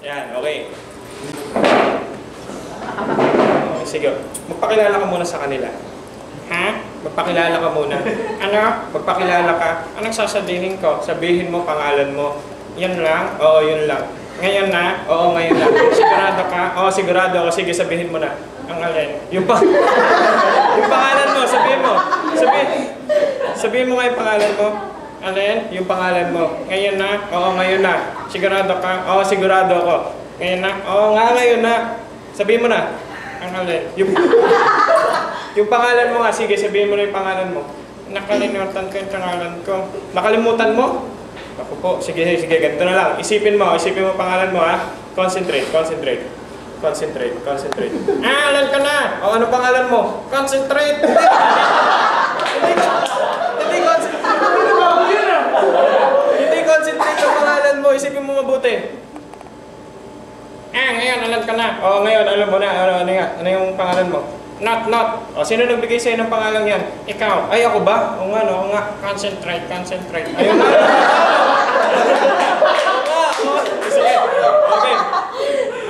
Yan, okay. Sige, magpakilala ka muna sa kanila. Ha? Magpakilala ka muna. Ano? Magpakilala ka. Anong sasabihin ko? Sabihin mo pangalan mo. Yan lang? Oo, yun lang. Ngayon na? Oo, ngayon na. Sigurado ka? Oo, sigurado ako. Sige, sabihin mo na. Ang alin? Yung pangalan mo, sabihin mo. Sabihin mo nga yung pangalan mo. Alin? Yung pangalan mo. Ngayon na? Oo, ngayon na. Sigurado ka? Oo, sigurado ako. Ngayon na? Oo nga, ngayon na. Sabihin mo na. Ang alin? Yung pangalan mo nga. Sige, sabihin mo na yung pangalan mo. Nakalimutan ko yung pangalan ko. Nakalimutan mo? Ako po. Sige, ganito na lang. Isipin mo pangalan mo ha. Concentrate. Alam ka na! O ano pangalan mo? Concentrate! Hindi concentrate. Hindi concentrate yung pangalan mo. Isipin mo mabuti. Ngayon, alam ka na. O ngayon, alam mo na. Ano yung pangalan mo? Not. O sino nagbigay sa'yo ng pangalan yan? Ikaw. Ay, ako ba? O nga. Concentrate. Ayun na. Sige.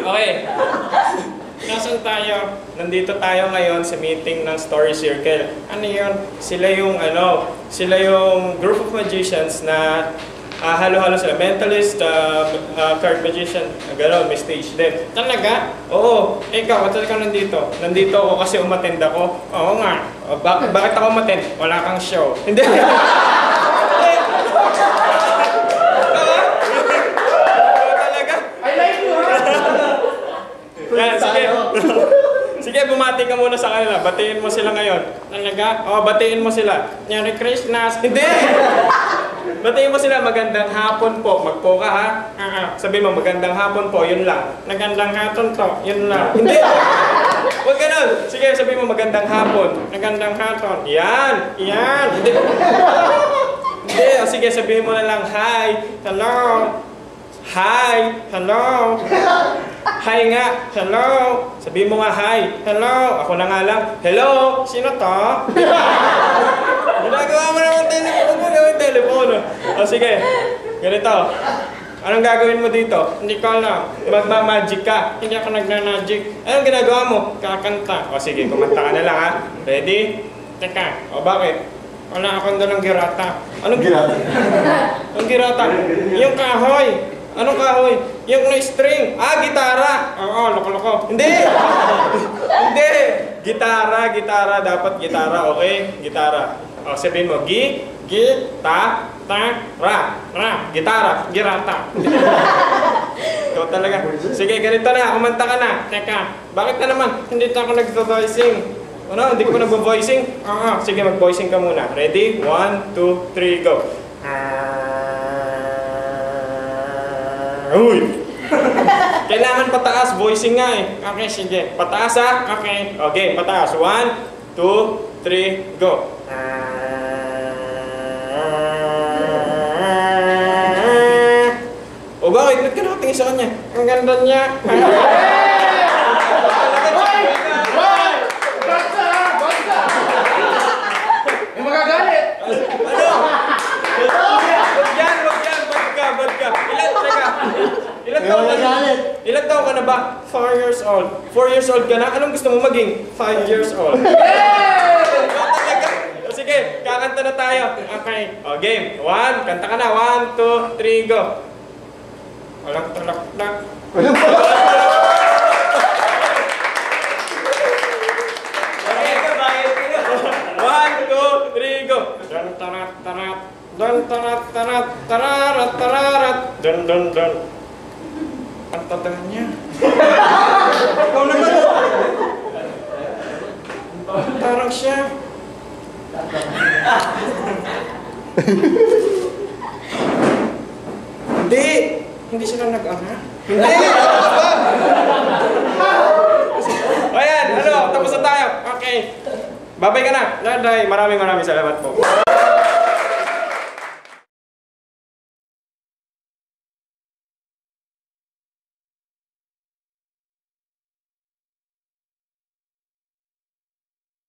Okay. Nasaan tayo? Nandito tayo ngayon sa meeting ng Story Circle. Ano yun? Sila yung group of magicians na halo-halo sila. Mentalist, card magician, gano'n, may stage din. Talaga? Oo. Ikaw, ba't ka nandito? Nandito ako kasi umattend ako. Oo nga. Bakit ako umattend? Wala kang show. Hindi. Sige, bumati ka muna sa kanila. Batiin mo sila ngayon. Talaga? Oo, batiin mo sila. Merry Christmas. Hindi! Batiin mo sila. Magandang hapon po. Magpo ka ha? Sabihin mo, magandang hapon po. Yun lang. Magandang hapon to. Yun lang. Hindi! Huwag ganun. Sige, sabihin mo, magandang hapon. Magandang hapon. Yan! Hindi. Hindi. O sige, sabihin mo na lang, hi. Hello. Hi. Hello. Hi nga, hello. Sabihin mo nga, hi. Hello. Ako na nga lang. Hello. Sino to? Ginagawa mo naman telepono. O sige, ganito. Anong gagawin mo dito? Hindi ko alam. Magmamagic ka. Hindi ako nagna-magic. Anong ginagawa mo? Kakanta. O sige, kumanta ka na lang ha. Ready? Teka, o bakit? Wala akong dalang girata. Anong girata? Anong girata? Yung kahoy. Anong kahoy? Yung string. Gitara. Oo, loko-loko. Hindi! Hindi! Gitara. Dapat gitara, okay? Gitara. O, sabihin mo, gitara. Girata. Ikaw talaga. Sige, ganito na. Kumanta ka na. Teka, bakit na naman? Hindi ako nag-voicing. Ano? Hindi ko nag-voicing? Oo, sige, mag-voicing ka muna. Ready? 1, 2, 3, go. Uy! Kailangan pataas, voicing nga eh. Okay, sige. Pataas ha? Okay. Okay, pataas. 1, 2, 3, go. O bakit? Ba't ka nakatingin sa kanya? Ang ganda niya. Yung magagalit! Ilan taon ka na ba? 4 years old. 4 years old ka na? Anong gusto mo maging? 5 years old. Sige, kakanta na tayo. Okay. O, game. 1, kanta ka na. 1, 2, 3, go. Walang tulak-tulak. Okay, bayad ka na. 1, 2, 3, go. Dun, tarat, tarat. Dun, tarat, tarat. Tararat, tararat. Dun, dun, dun. Ang tagal niya. Ikaw naman. Parang siya. Hindi sila nag-ama. Hindi! Ayan, tapos na tayo. Okay. Babay ka na. Daday, maraming salamat po.